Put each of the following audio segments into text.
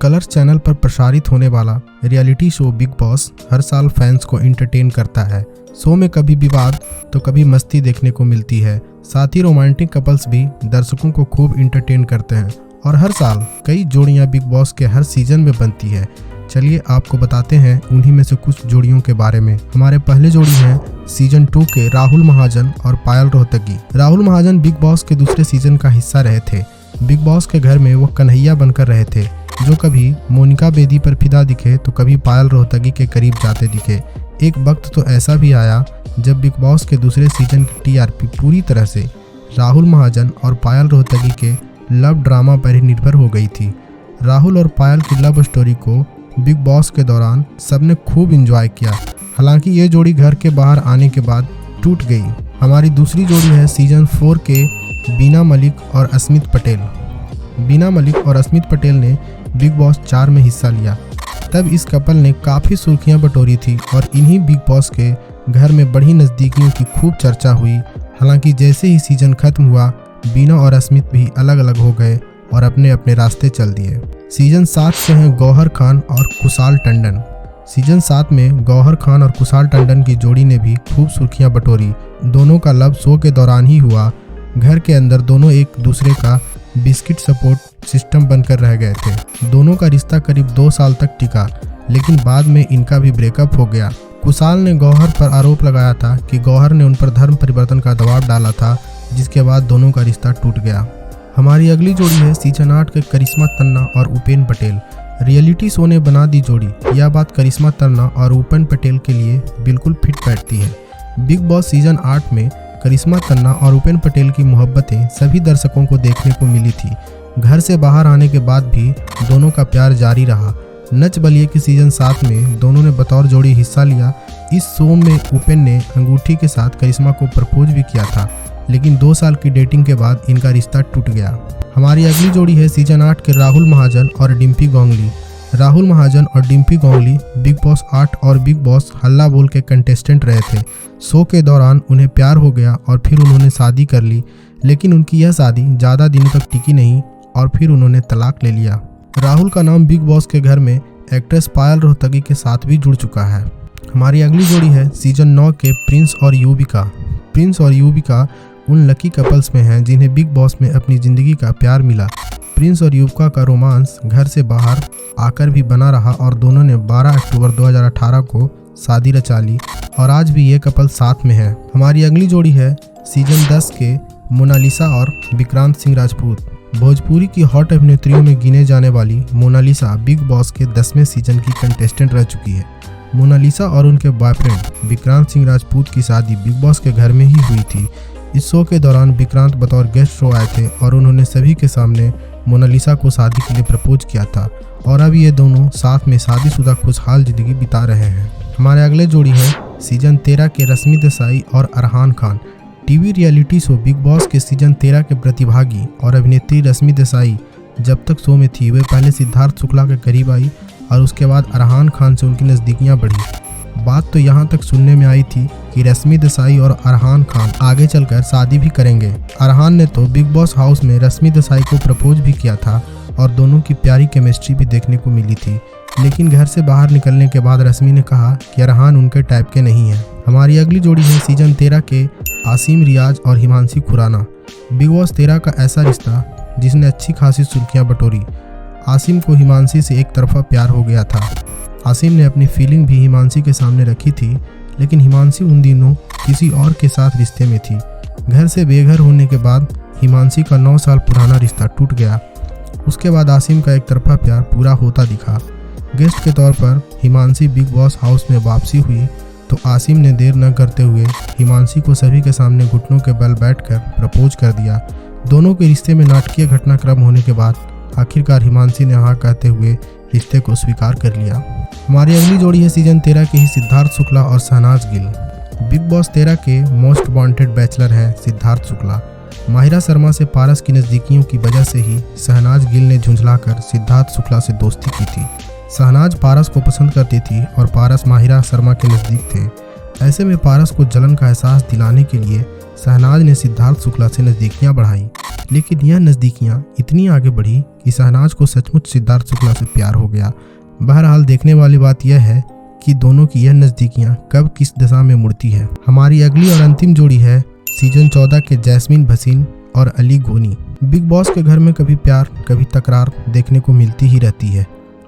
Colors channel पर प्रसारित होने वाला रियलिटी शो बिग बॉस हर साल फैंस को एंटरटेन करता है। शो में कभी विवाद तो कभी मस्ती देखने को मिलती है। साथ ही रोमांटिक कपल्स भी दर्शकों को खूब एंटरटेन करते हैं और हर साल कई जोड़ियां बिग बॉस के हर सीजन में बनती है। चलिए आपको बताते हैं उन्हीं में से कुछ जोड़ियों के बारे में। हमारे पहले जोड़ी हैं सीजन 2 के राहुल महाजन और पायल रोहतगी। राहुल महाजन बिग बॉस के दूसरे सीजन का हिस्सा रहे थे। बिग बॉस के घर में वो कन्हैया बनकर रहे थे, जो कभी मोनिका बेदी पर फिदा दिखे तो कभी पायल रोहतगी के करीब जाते दिखे। एक वक्त तो ऐसा भी आया जब बिग बॉस के दूसरे सीजन की टीआरपी पूरी तरह से राहुल महाजन और पायल रोहतगी के लव ड्रामा पर ही निर्भर हो गई थी। राहुल और पायल की लव स्टोरी को बिग बॉस के दौरान सबने खूब एंजॉय किया। हालांकि ये जोड़ी घर के बाहर आने के बाद टूट गई। हमारी दूसरी जोड़ी है सीजन 4 के बीना मलिक और अस्मित पटेल। बीना मलिक और अस्मित पटेल ने बिग बॉस 4 में हिस्सा लिया। तब इस कपल ने काफ़ी सुर्खियां बटोरी थी और इन्हीं बिग बॉस के घर में बढ़ी नज़दीकियों की खूब चर्चा हुई। हालांकि जैसे ही सीजन खत्म हुआ, बीना और अस्मित भी अलग अलग हो गए और अपने अपने रास्ते चल दिए। सीजन 7 से हैं गौहर खान और कुशाल टंडन। सीजन 7 में गौहर खान और कुशाल टंडन की जोड़ी ने भी खूब सुर्खियां बटोरी। दोनों का लव शो के दौरान ही हुआ। घर के अंदर दोनों एक दूसरे का बिस्किट सपोर्ट सिस्टम बनकर रह गए थे। दोनों का रिश्ता करीब 2 साल तक टिका, लेकिन बाद में इनका भी ब्रेकअप हो गया। कुशाल ने गौहर पर आरोप लगाया था कि गौहर ने उन पर धर्म परिवर्तन का दबाव डाला था, जिसके बाद दोनों का रिश्ता टूट गया। हमारी अगली जोड़ी है सीजन 8 के करिश्मा तन्ना और उपेन पटेल। रियलिटी शो ने बना दी जोड़ी। यह बात करिश्मा तन्ना और उपेन पटेल के लिए बिल्कुल फिट बैठती है। बिग बॉस सीजन 8 में करिश्मा तन्ना और उपेन पटेल की मोहब्बतें सभी दर्शकों को देखने को मिली थी। घर से बाहर आने के बाद भी दोनों का प्यार जारी रहा। नच बलिए की सीजन 7 में दोनों ने बतौर जोड़ी हिस्सा लिया। इस शो में उपेन ने अंगूठी के साथ करिश्मा को प्रपोज भी किया था, लेकिन 2 साल की डेटिंग के बाद इनका रिश्ता टूट गया। हमारी अगली जोड़ी है सीजन 8 के राहुल महाजन और डिम्पी गोंगली। राहुल महाजन और डिम्पी गोंगली बिग बॉस 8 और बिग बॉस हल्ला बोल के कंटेस्टेंट रहे थे। शो के दौरान उन्हें प्यार हो गया और फिर उन्होंने शादी कर ली, लेकिन उनकी यह शादी ज़्यादा दिनों तक टिकी नहीं और फिर उन्होंने तलाक ले लिया। राहुल का नाम बिग बॉस के घर में एक्ट्रेस पायल रोहतगी के साथ भी जुड़ चुका है। हमारी अगली जोड़ी है सीजन 9 के प्रिंस और युविका। प्रिंस और युविका उन लकी कपल्स में हैं जिन्हें बिग बॉस में अपनी ज़िंदगी का प्यार मिला। प्रिंस और युविका का रोमांस घर से बाहर आकर भी बना रहा और दोनों ने 12 अक्टूबर 2018 को शादी रचा ली और आज भी ये कपल साथ में है। हमारी अगली जोड़ी है सीजन 10 के मोनालिसा और विक्रांत सिंह राजपूत। भोजपुरी की हॉट अभिनेत्रियों में गिने जाने वाली मोनालिसा बिग बॉस के 10वें सीजन की कंटेस्टेंट रह चुकी है। मोनालिसा और उनके बॉयफ्रेंड विक्रांत सिंह राजपूत की शादी बिग बॉस के घर में ही हुई थी। इस शो के दौरान विक्रांत बतौर गेस्ट शो आए थे और उन्होंने सभी के सामने मोनालिसा को शादी के लिए प्रपोज किया था और अब ये दोनों साथ में शादीशुदा खुशहाल जिंदगी बिता रहे हैं। हमारे अगले जोड़ी है सीजन 13 के रश्मि देसाई और Arhaan Khan. TV reality show Bigg Boss के सीजन 13 के प्रतिभागी और अभिनेत्री रश्मि देसाई जब तक शो में थी, वे पहले सिद्धार्थ शुक्ला के करीब आई और उसके बाद अरहान खान से उनकी नज़दीकियाँ बढ़ी। बात तो यहाँ तक सुनने में आई थी कि रश्मि देसाई और अरहान खान आगे चलकर शादी भी करेंगे। अरहान ने तो बिग बॉस हाउस में रश्मि देसाई को प्रपोज भी किया था और दोनों की प्यारी केमिस्ट्री भी देखने को मिली थी, लेकिन घर से बाहर निकलने के बाद रश्मि ने कहा कि अरहान उनके टाइप के नहीं हैं। हमारी अगली जोड़ी है सीजन 13 के आसिम रियाज और हिमांशी खुराना। बिग बॉस 13 का ऐसा रिश्ता जिसने अच्छी खासी सुर्खियां बटोरी। आसिम को हिमांशी से एक तरफा प्यार हो गया था। आसिम ने अपनी फीलिंग भी हिमांशी के सामने रखी थी, लेकिन हिमांशी उन दिनों किसी और के साथ रिश्ते में थी। घर से बेघर होने के बाद हिमांशी का 9 साल पुराना रिश्ता टूट गया। उसके बाद आसिम का एक तरफा प्यार पूरा होता दिखा। गेस्ट के तौर पर हिमांशी बिग बॉस हाउस में वापसी हुई तो आसिम ने देर न करते हुए हिमांशी को सभी के सामने घुटनों के बल बैठकर प्रपोज कर दिया। दोनों के रिश्ते में नाटकीय घटनाक्रम होने के बाद आखिरकार हिमांशी ने हाँ कहते हुए रिश्ते को स्वीकार कर लिया। हमारी अगली जोड़ी है सीजन 13 के ही सिद्धार्थ शुक्ला और शहनाज गिल। बिग बॉस 13 के मोस्ट वांटेड बैचलर हैं सिद्धार्थ शुक्ला। माहिरा शर्मा से पारस की नज़दीकियों की वजह से ही शहनाज गिल ने झुंझलाकर सिद्धार्थ शुक्ला से दोस्ती की थी। शहनाज पारस को पसंद करती थी और पारस माहिरा शर्मा के नज़दीक थे। ऐसे में पारस को जलन का एहसास दिलाने के लिए शहनाज ने सिद्धार्थ शुक्ला से नज़दीकियां बढ़ाई, लेकिन यह नज़दीकियां इतनी आगे बढ़ी कि शहनाज को सचमुच सिद्धार्थ शुक्ला से प्यार हो गया। बहरहाल देखने वाली बात यह है कि दोनों की यह नज़दीकियां कब किस दिशा में मुड़ती है। हमारी अगली और अंतिम जोड़ी है सीजन 14 के जैस्मीन भसीन और अली गोनी। बिग बॉस के घर में कभी प्यार कभी तकरार देखने को मिलती ही रहती है।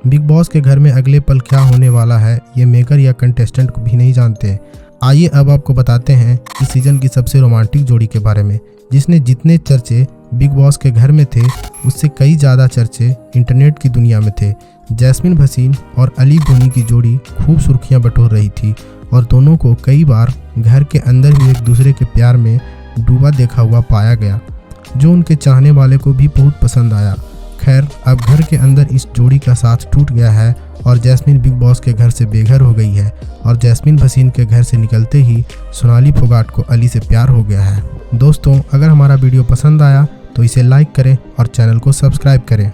बिग बॉस के घर में अगले पल क्या होने वाला है ये मेकर या कंटेस्टेंट को भी नहीं जानते। आइए अब आपको बताते हैं इस सीजन की सबसे रोमांटिक जोड़ी के बारे में, जिसने जितने चर्चे बिग बॉस के घर में थे उससे कई ज़्यादा चर्चे इंटरनेट की दुनिया में थे। जैस्मीन भसीन और अली गोनी की जोड़ी खूब सुर्खियां बटोर रही थी और दोनों को कई बार घर के अंदर भी एक दूसरे के प्यार में डूबा देखा हुआ पाया गया, जो उनके चाहने वाले को भी बहुत पसंद आया। खैर, अब घर के अंदर इस जोड़ी का साथ टूट गया है और जैस्मीन बिग बॉस के घर से बेघर हो गई है और जैस्मीन भसीन के घर से निकलते ही सोनाली फोगाट को अली से प्यार हो गया है। दोस्तों, अगर हमारा वीडियो पसंद आया तो इसे लाइक करें और चैनल को सब्सक्राइब करें।